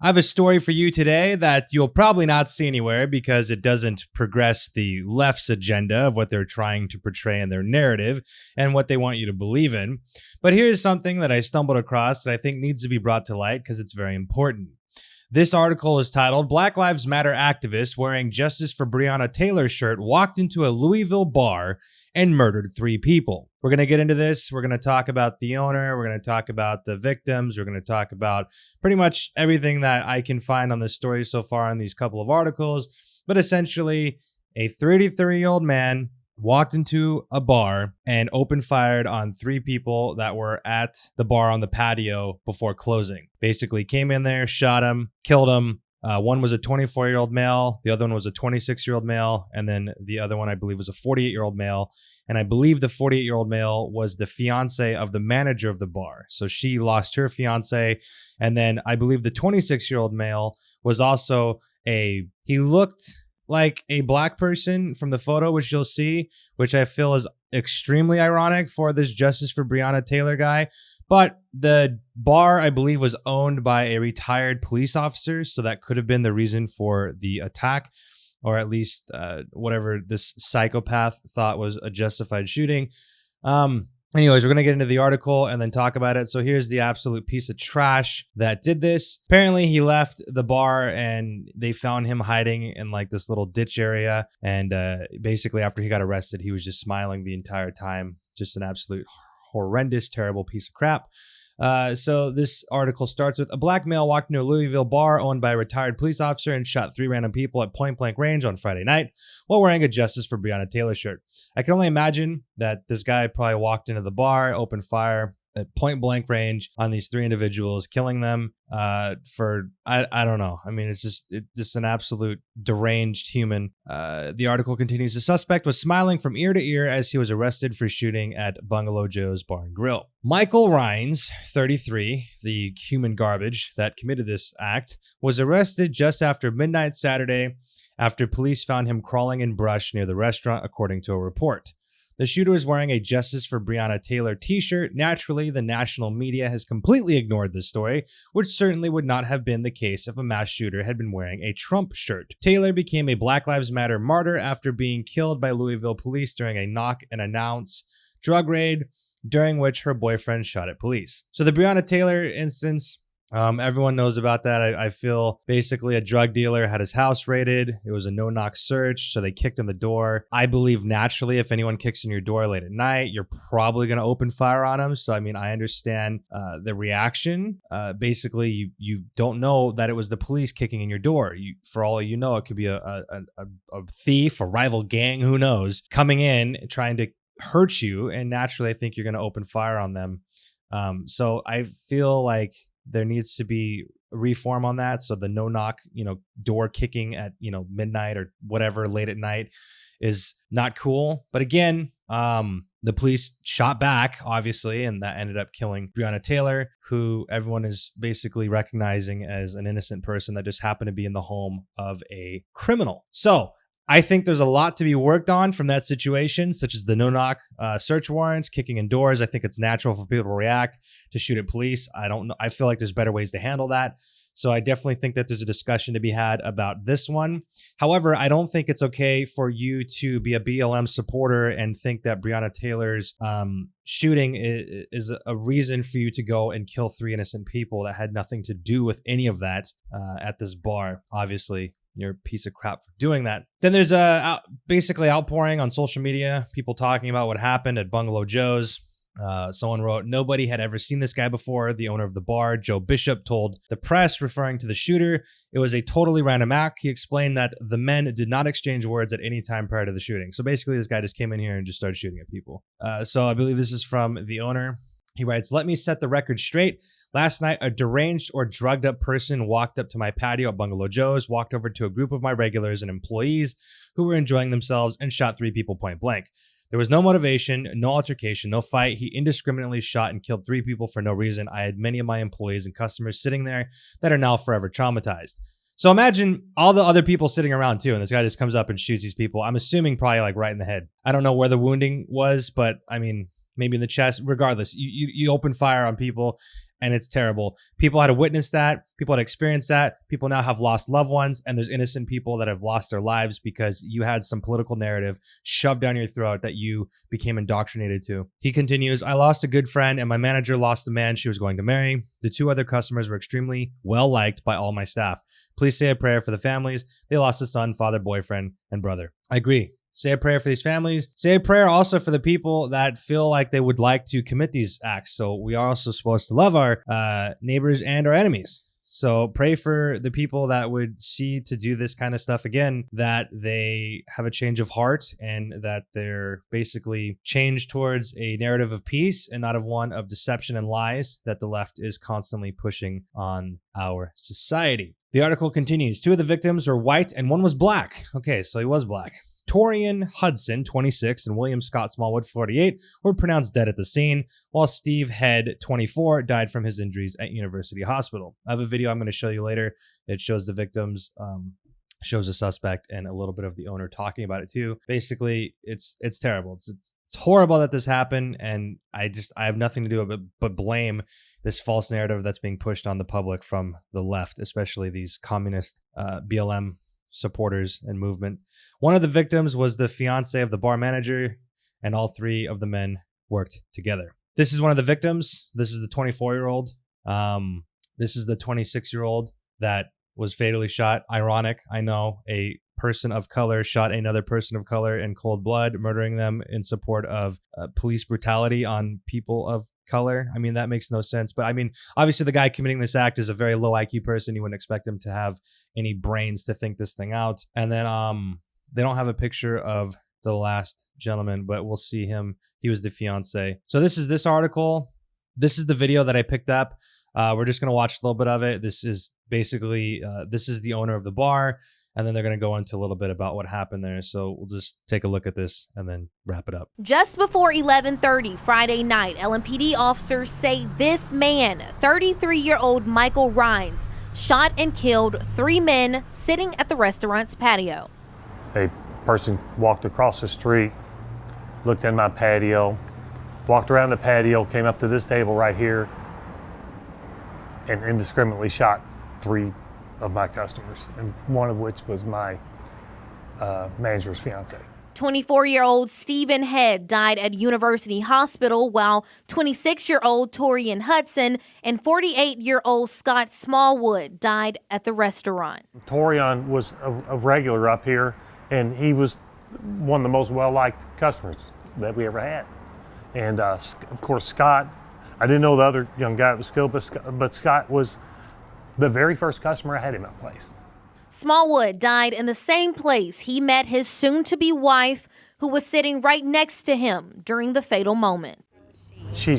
I have a story for you today that you'll probably not see anywhere because it doesn't progress the left's agenda of what they're trying to portray in their narrative and what they want you to believe in. But here's something that I stumbled across that I think needs to be brought to light because it's very important. This article is titled, Black Lives Matter activist wearing Justice for Breonna Taylor shirt walked into a Louisville bar and murdered 3 people. We're going to get into this. We're going to talk about the owner. We're going to talk about the victims. We're going to talk about pretty much everything that I can find on this story so far in these couple of articles. But essentially, a 33-year-old man walked into a bar and opened fired on 3 people that were at the bar on the patio before closing. Basically came in there, shot him, killed him. One was a 24-year-old male. The other one was a 26-year-old male. And then the other one, I believe, was a 48-year-old male. And I believe the 48-year-old male was the fiance of the manager of the bar. So she lost her fiance. And then I believe the 26-year-old male was also he looked like a black person from the photo, which you'll see, which I feel is extremely ironic for this Justice for Breonna Taylor guy. But the bar, I believe, was owned by a retired police officer, so that could have been the reason for the attack, or at least whatever this psychopath thought was a justified shooting. Anyways, we're going to get into the article and then talk about it. So here's the absolute piece of trash that did this. Apparently, he left the bar and they found him hiding in like this little ditch area. And basically, after he got arrested, he was just smiling the entire time. Just an absolute horrendous, terrible piece of crap. So this article starts with, a black male walked into a Louisville bar owned by a retired police officer and shot 3 random people at point blank range on Friday night while wearing a Justice for Breonna Taylor shirt. I can only imagine that this guy probably walked into the bar, opened fire at point blank range on these 3 individuals, killing them for, I don't know. I mean, it's just an absolute deranged human. The article continues, the suspect was smiling from ear to ear as he was arrested for shooting at Bungalow Joe's Bar and Grill. Michael Rhynes, 33, the human garbage that committed this act, was arrested just after midnight Saturday after police found him crawling in brush near the restaurant, according to a report. The shooter was wearing a Justice for Breonna Taylor t-shirt. Naturally, the national media has completely ignored this story, which certainly would not have been the case if a mass shooter had been wearing a Trump shirt. Taylor became a Black Lives Matter martyr after being killed by Louisville police during a knock and announce drug raid, during which her boyfriend shot at police. So the Breonna Taylor instance, everyone knows about that. I feel basically a drug dealer had his house raided. It was a no-knock search, so they kicked in the door. I believe naturally if anyone kicks in your door late at night, you're probably going to open fire on them. So, I mean, I understand the reaction. Basically, you don't know that it was the police kicking in your door. For all you know, it could be a thief, a rival gang, who knows, coming in, trying to hurt you. And naturally, I think you're going to open fire on them. So I feel like there needs to be reform on that. So the no knock, door kicking at, midnight or whatever, late at night, is not cool. But again, the police shot back, obviously, and that ended up killing Breonna Taylor, who everyone is basically recognizing as an innocent person that just happened to be in the home of a criminal. So I think there's a lot to be worked on from that situation, such as the no-knock search warrants, kicking in doors. I think it's natural for people to react to shoot at police. I don't know. I feel like there's better ways to handle that. So I definitely think that there's a discussion to be had about this one. However, I don't think it's okay for you to be a BLM supporter and think that Breonna Taylor's shooting is a reason for you to go and kill 3 innocent people that had nothing to do with any of that at this bar. Obviously, you're a piece of crap for doing that. Then there's basically outpouring on social media, people talking about what happened at Bungalow Joe's. Someone wrote, nobody had ever seen this guy before. The owner of the bar, Joe Bishop, told the press, referring to the shooter, it was a totally random act. He explained that the men did not exchange words at any time prior to the shooting. So basically, this guy just came in here and just started shooting at people. So I believe this is from the owner. He writes, let me set the record straight. Last night, a deranged or drugged up person walked up to my patio at Bungalow Joe's, walked over to a group of my regulars and employees who were enjoying themselves, and shot 3 people point blank. There was no motivation, no altercation, no fight. He indiscriminately shot and killed 3 people for no reason. I had many of my employees and customers sitting there that are now forever traumatized. So imagine all the other people sitting around too, and this guy just comes up and shoots these people. I'm assuming probably like right in the head. I don't know where the wounding was, but I mean, maybe in the chest. Regardless, you open fire on people. and it's terrible. People had to witness that. People had experienced that. People now have lost loved ones, and there's innocent people that have lost their lives because you had some political narrative shoved down your throat that you became indoctrinated to. He continues, I lost a good friend, and my manager lost the man she was going to marry. The 2 other customers were extremely well liked by all my staff. Please say a prayer for the families. They lost a son, father, boyfriend, and brother. I agree. Say a prayer for these families. Say a prayer also for the people that feel like they would like to commit these acts. So we are also supposed to love our neighbors and our enemies. So pray for the people that would see to do this kind of stuff again, that they have a change of heart and that they're basically changed towards a narrative of peace and not of one of deception and lies that the left is constantly pushing on our society. The article continues. 2 of the victims were white and 1 was black. Okay, so he was black. Toreon Hudson, 26, and William Scott Smallwood, 48, were pronounced dead at the scene, while Steve Head, 24, died from his injuries at University Hospital. I have a video I'm going to show you later. It shows the victims, shows the suspect, and a little bit of the owner talking about it too. Basically, it's terrible. It's horrible that this happened, and I have nothing to do but blame this false narrative that's being pushed on the public from the left, especially these communist BLM supporters and movement. One of the victims was the fiance of the bar manager, and all 3 of the men worked together. This is one of the victims. This is the 24-year-old. This is the 26-year-old that was fatally shot. Ironic, I know, a person of color shot another person of color in cold blood, murdering them in support of police brutality on people of color. I mean, that makes no sense. But I mean, obviously the guy committing this act is a very low IQ person. You wouldn't expect him to have any brains to think this thing out. And then they don't have a picture of the last gentleman, but we'll see him. He was the fiance. So this is this article. This is the video that I picked up. We're just going to watch a little bit of it. This is basically, this is the owner of the bar. And then they're going to go into a little bit about what happened there. So we'll just take a look at this and then wrap it up. Just before 11:30 Friday night, LMPD officers say this man, 33-year-old Michael Rhynes, shot and killed 3 men sitting at the restaurant's patio. A person walked across the street, looked in my patio, walked around the patio, came up to this table right here, and indiscriminately shot 3 of my customers, and one of which was my manager's fiance. 24-year-old Stephen Head died at University Hospital, while 26-year-old Toreon Hudson and 48-year-old Scott Smallwood died at the restaurant. Toreon was a regular up here, and he was one of the most well-liked customers that we ever had. And of course, Scott, I didn't know the other young guy that was killed, but Scott was the very first customer I had in my place. Smallwood died in the same place he met his soon-to-be wife, who was sitting right next to him during the fatal moment. She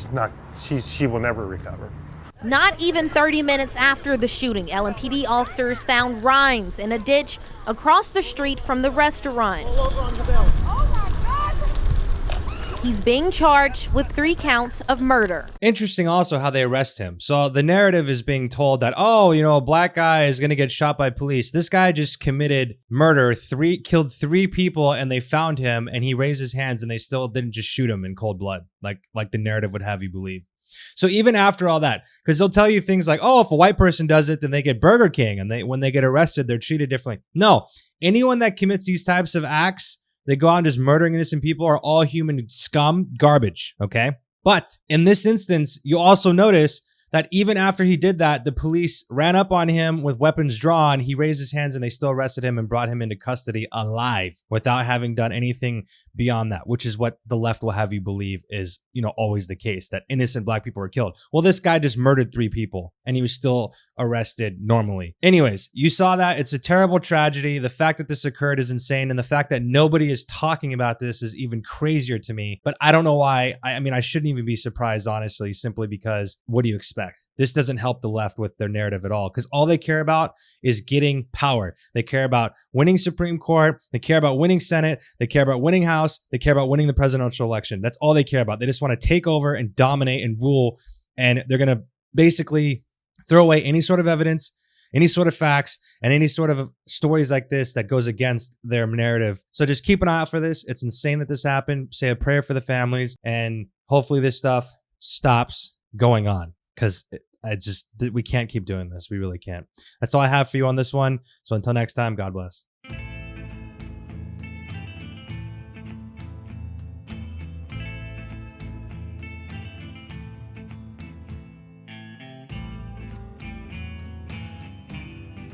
will never recover. Not even 30 minutes after the shooting, LMPD officers found Rhynes in a ditch across the street from the restaurant. He's being charged with 3 counts of murder. Interesting also how they arrest him. So the narrative is being told that, oh, you know, a black guy is going to get shot by police. This guy just committed murder, killed 3 people, and they found him, and he raised his hands, and they still didn't just shoot him in cold blood, like the narrative would have you believe. So even after all that, because they'll tell you things like, oh, if a white person does it, then they get Burger King, and when they get arrested, they're treated differently. No, anyone that commits these types of acts, they go on just murdering innocent people, are all human scum, garbage, okay? But in this instance, you also notice that even after he did that, the police ran up on him with weapons drawn. He raised his hands and they still arrested him and brought him into custody alive without having done anything beyond that, which is what the left will have you believe is, you know, always the case, that innocent black people were killed. Well, this guy just murdered 3 people and he was still arrested normally. Anyways, you saw that. It's a terrible tragedy. The fact that this occurred is insane. And the fact that nobody is talking about this is even crazier to me. But I don't know why. I mean, I shouldn't even be surprised, honestly, simply because what do you expect? This doesn't help the left with their narrative at all, because all they care about is getting power. They care about winning Supreme Court. They care about winning Senate. They care about winning House. They care about winning the presidential election. That's all they care about. They just want to take over and dominate and rule. And they're going to basically throw away any sort of evidence, any sort of facts, and any sort of stories like this that goes against their narrative. So just keep an eye out for this. It's insane that this happened. Say a prayer for the families, and hopefully this stuff stops going on, because we can't keep doing this. We really can't. That's all I have for you on this one. So until next time, God bless.